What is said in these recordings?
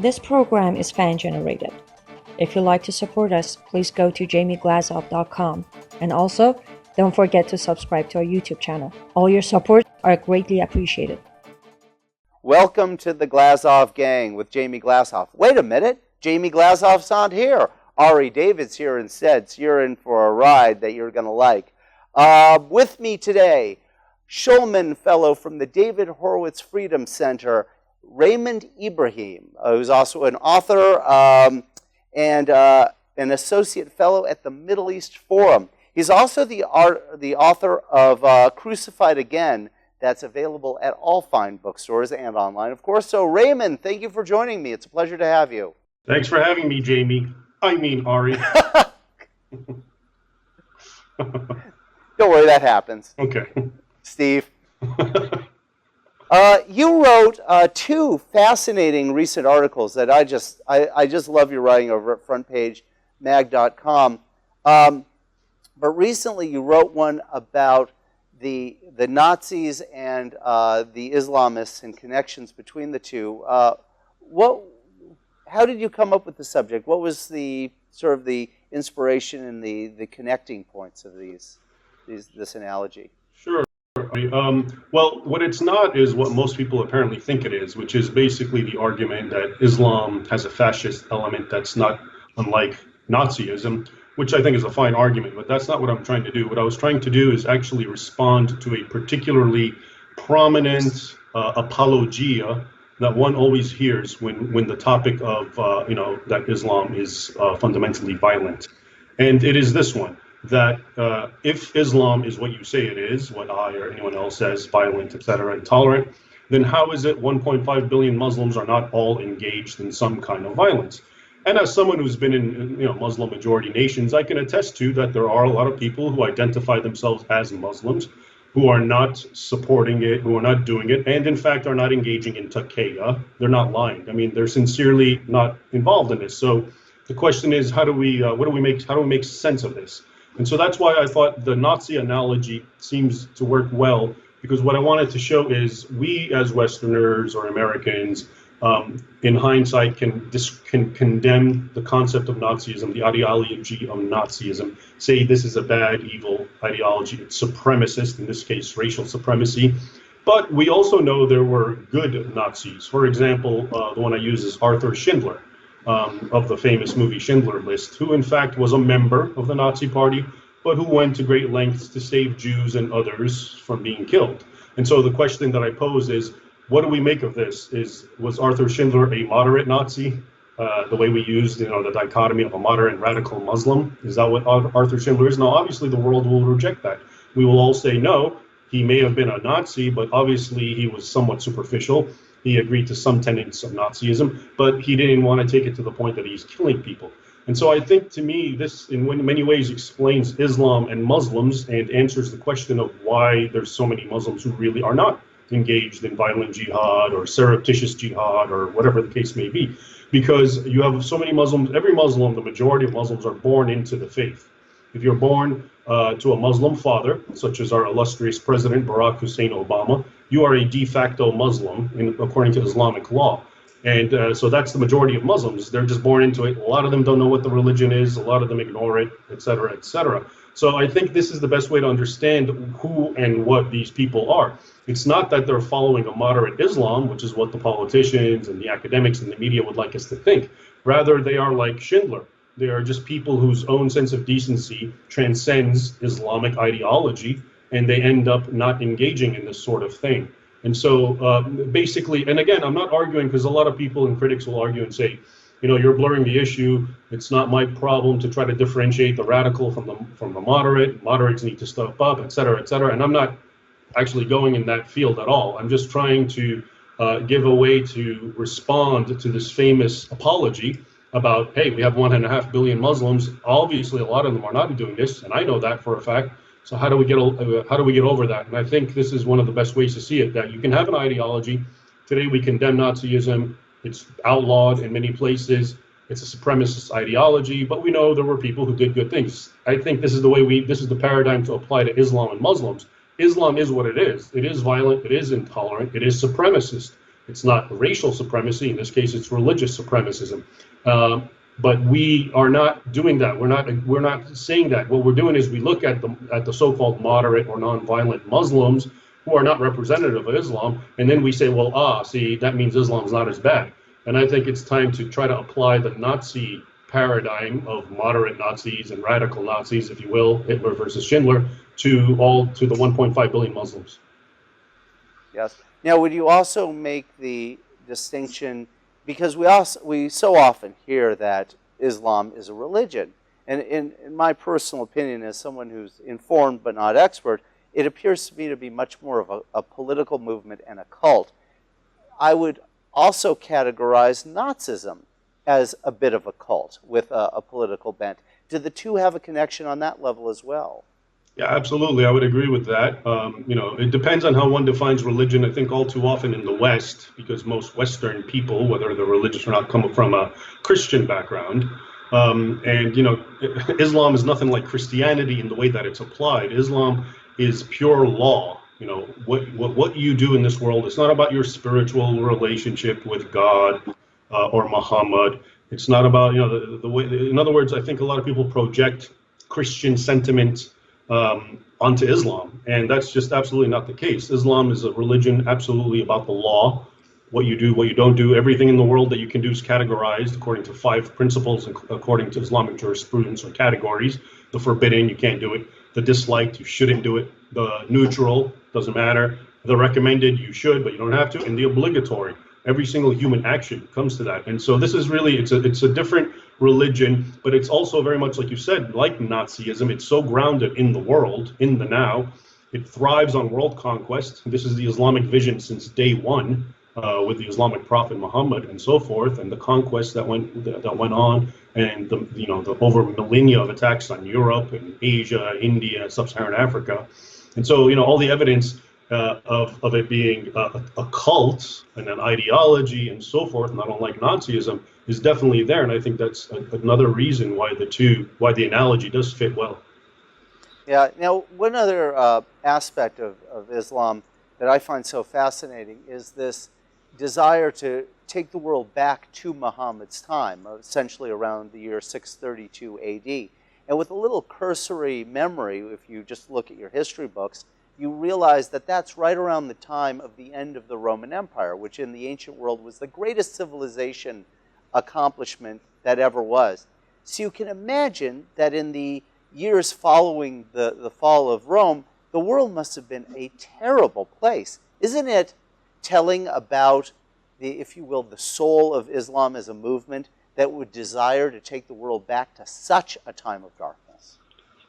This program is fan-generated. If you'd like to support us, please go to jamieglazov.com. And also, don't forget to subscribe to our YouTube channel. All your support are greatly appreciated. Welcome to the Glazov gang with Jamie Glazov. Wait a minute, Jamie Glazov's not here. Ari David's here instead, so you're in for a ride that you're going to like. With me today, Shillman Fellow from the David Horowitz Freedom Center, Raymond Ibrahim, who's also an author and an associate fellow at the Middle East Forum. He's also the author of Crucified Again, that's available at all fine bookstores and online, of course. So, Raymond, thank you for joining me. It's a pleasure to have you. Thanks for having me, Jamie. I mean, Ari. Don't worry, that happens. Okay. Steve. You wrote two fascinating recent articles that I just love your writing over at frontpagemag.com. But recently you wrote one about the Nazis and the Islamists and connections between the two. How did you come up with the subject? What was the sort of the inspiration and the connecting points of this analogy? Sure. Well, what it's not is what most people apparently think it is, which is basically the argument that Islam has a fascist element that's not unlike Nazism, which I think is a fine argument, but that's not what I'm trying to do. What I was trying to do is actually respond to a particularly prominent apologia that one always hears when the topic of, that Islam is fundamentally violent. And it is this one, that if Islam is what you say it is, what I or anyone else says, violent, etc., intolerant, then how is it 1.5 billion Muslims are not all engaged in some kind of violence? And as someone who's been in Muslim majority nations, I can attest to that there are a lot of people who identify themselves as Muslims who are not supporting it, who are not doing it, and in fact are not engaging in taqiyya. They're not lying. I mean, they're sincerely not involved in this. So the question is, how do we make sense of this? And so that's why I thought the Nazi analogy seems to work well, because what I wanted to show is we as Westerners or Americans, in hindsight, can condemn the concept of Nazism, the ideology of Nazism, say this is a bad, evil ideology, it's supremacist, in this case, racial supremacy. But we also know there were good Nazis. For example, the one I use is Arthur Schindler, of the famous movie Schindler List, who in fact was a member of the Nazi Party, but who went to great lengths to save Jews and others from being killed. And so the question that I pose is, what do we make of this? Was Arthur Schindler a moderate Nazi? The way we used, the dichotomy of a moderate and radical Muslim? Is that what Arthur Schindler is? Now, obviously, the world will reject that. We will all say, no, he may have been a Nazi, but obviously he was somewhat superficial. He agreed to some tenets of Nazism, but he didn't want to take it to the point that he's killing people. And so I think, to me, this in many ways explains Islam and Muslims and answers the question of why there's so many Muslims who really are not engaged in violent jihad or surreptitious jihad or whatever the case may be. Because you have so many Muslims, every Muslim, the majority of Muslims are born into the faith. If you're born to a Muslim father, such as our illustrious President Barack Hussein Obama, you are a de facto Muslim according to Islamic law. And so that's the majority of Muslims. They're just born into it. A lot of them don't know what the religion is. A lot of them ignore it, et cetera, et cetera. So I think this is the best way to understand who and what these people are. It's not that they're following a moderate Islam, which is what the politicians and the academics and the media would like us to think. Rather, they are like Schindler. They are just people whose own sense of decency transcends Islamic ideology, and they end up not engaging in this sort of thing. And so basically, and again, I'm not arguing, because a lot of people and critics will argue and say, you're blurring the issue. It's not my problem to try to differentiate the radical from the moderate. Moderates need to step up, et cetera, et cetera. And I'm not actually going in that field at all. I'm just trying to give a way to respond to this famous apology about, hey, we have 1.5 billion Muslims. Obviously, a lot of them are not doing this, and I know that for a fact. So how do we get over that? And I think this is one of the best ways to see it, that you can have an ideology. Today we condemn Nazism. It's outlawed in many places. It's a supremacist ideology, but we know there were people who did good things. I think this is the paradigm to apply to Islam and Muslims. Islam is what it is. It is violent, it is intolerant, it is supremacist. It's not racial supremacy. In this case, it's religious supremacism. But we are not doing that. We're not saying that. What we're doing is we look at the so-called moderate or non-violent Muslims who are not representative of Islam, and then we say, well, see, that means Islam's not as bad. And I think it's time to try to apply the Nazi paradigm of moderate Nazis and radical Nazis, if you will, Hitler versus Schindler, to the 1.5 billion Muslims. Yes. Now, would you also make the distinction, because we so often hear that Islam is a religion, and in my personal opinion, as someone who's informed but not expert, it appears to me to be much more of a political movement and a cult. I would also categorize Nazism as a bit of a cult with a political bent. Do the two have a connection on that level as well? Yeah, absolutely. I would agree with that. It depends on how one defines religion. I think all too often in the West, because most Western people, whether they're religious or not, come from a Christian background. Islam is nothing like Christianity in the way that it's applied. Islam is pure law. What you do in this world, it's not about your spiritual relationship with God or Muhammad. It's not about, the way, in other words, I think a lot of people project Christian sentiment onto Islam, and that's just absolutely not the case. Islam is a religion absolutely about the law, what you do, what you don't do. Everything in the world that you can do is categorized according to 5 principles, according to Islamic jurisprudence or categories. The forbidden, you can't do it. The disliked, you shouldn't do it. The neutral, doesn't matter. The recommended, you should, but you don't have to. And the obligatory, every single human action comes to that. And so this is really, it's a different religion, but it's also very much, like you said, like Nazism. It's so grounded in the world, in the now. It thrives on world conquest. This is the Islamic vision since day one, with the Islamic prophet Muhammad and so forth, and the conquest that went on, and the over millennia of attacks on Europe and Asia, India, sub-Saharan Africa. And so all the evidence of it being a cult and an ideology and so forth, not unlike Nazism, is definitely there. And I think that's another reason why the analogy does fit well. Yeah. Now, one other aspect of Islam that I find so fascinating is this desire to take the world back to Muhammad's time, essentially around the year 632 AD. And with a little cursory memory, if you just look at your history books, you realize that that's right around the time of the end of the Roman Empire, which in the ancient world was the greatest civilization accomplishment that ever was. So you can imagine that in the years following the fall of Rome, the world must have been a terrible place. Isn't it telling about the, if you will, the soul of Islam as a movement that would desire to take the world back to such a time of darkness?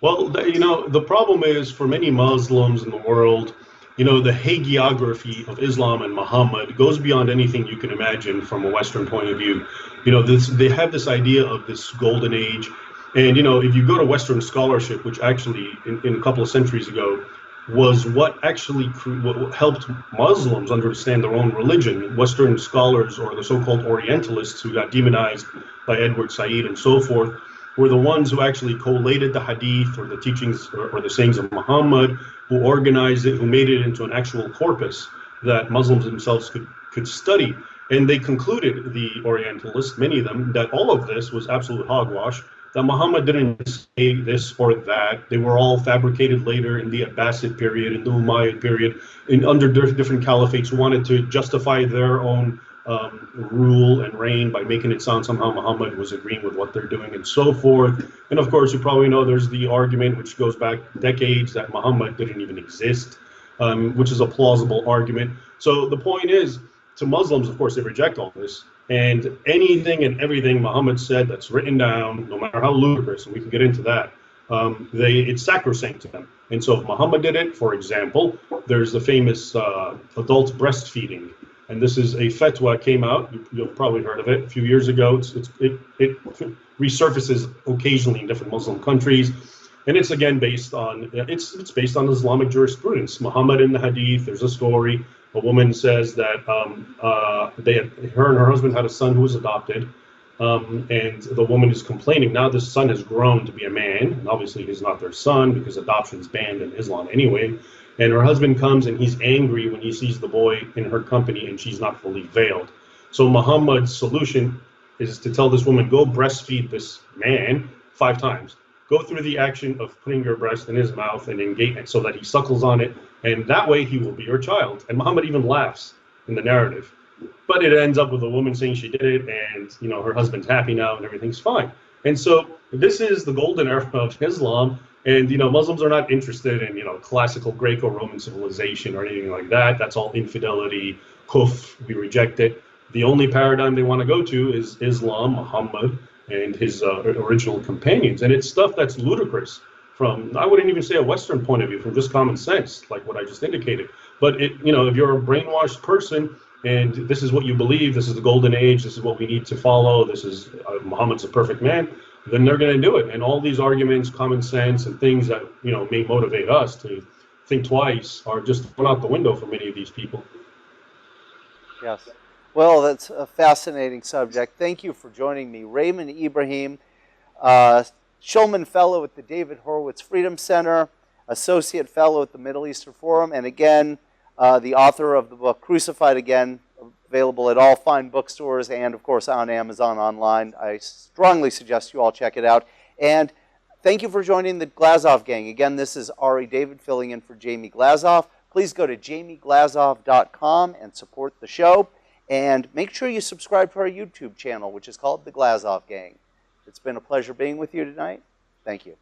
Well, the problem is for many Muslims in the world, the hagiography of Islam and Muhammad goes beyond anything you can imagine from a Western point of view. They have this idea of this golden age. And, if you go to Western scholarship, which actually in a couple of centuries ago was what actually what helped Muslims understand their own religion. Western scholars, or the so-called Orientalists who got demonized by Edward Said and so forth, were the ones who actually collated the hadith or the teachings or the sayings of Muhammad, who organized it, who made it into an actual corpus that Muslims themselves could study. And they concluded, the Orientalists, many of them, that all of this was absolute hogwash, that Muhammad didn't say this or that. They were all fabricated later in the Abbasid period, in the Umayyad period, under different caliphates who wanted to justify their own rule and reign by making it sound somehow Muhammad was agreeing with what they're doing and so forth. And of course, you probably know there's the argument, which goes back decades, that Muhammad didn't even exist, which is a plausible argument. So the point is, to Muslims, of course, they reject all this. And anything and everything Muhammad said that's written down, no matter how ludicrous, and we can get into that, it's sacrosanct to them. And so if Muhammad did it, for example, there's the famous adult breastfeeding. And this is a fatwa came out, you've probably heard of it, a few years ago. It resurfaces occasionally in different Muslim countries. And it's again based on, it's based on Islamic jurisprudence. Muhammad in the hadith, there's a story. A woman says that her and her husband had a son who was adopted, and the woman is complaining. Now this son has grown to be a man, and obviously he's not their son because adoption is banned in Islam anyway. And her husband comes and he's angry when he sees the boy in her company and she's not fully veiled. So Muhammad's solution is to tell this woman, go breastfeed this man 5 times. Go through the action of putting your breast in his mouth and engage it so that he suckles on it, and that way he will be your child. And Muhammad even laughs in the narrative. But it ends up with a woman saying she did it, and her husband's happy now and everything's fine. And so this is the golden era of Islam. And Muslims are not interested in classical Greco-Roman civilization or anything like that. That's all infidelity, kufr. We reject it. The only paradigm they want to go to is Islam, Muhammad, and his original companions. And it's stuff that's ludicrous from, I wouldn't even say a Western point of view, from just common sense, like what I just indicated. But if you're a brainwashed person and this is what you believe, this is the golden age, this is what we need to follow, this is Muhammad's a perfect man, then they're going to do it. And all these arguments, common sense, and things that may motivate us to think twice are just thrown out the window for many of these people. Yes. Well, that's a fascinating subject. Thank you for joining me. Raymond Ibrahim, Shillman Fellow at the David Horowitz Freedom Center, Associate Fellow at the Middle Eastern Forum, and again, the author of the book Crucified Again, available at all fine bookstores and, of course, on Amazon online. I strongly suggest you all check it out. And thank you for joining the Glazov gang. Again, this is Ari David filling in for Jamie Glazov. Please go to jamieglazov.com and support the show. And make sure you subscribe to our YouTube channel, which is called The Glazov Gang. It's been a pleasure being with you tonight. Thank you.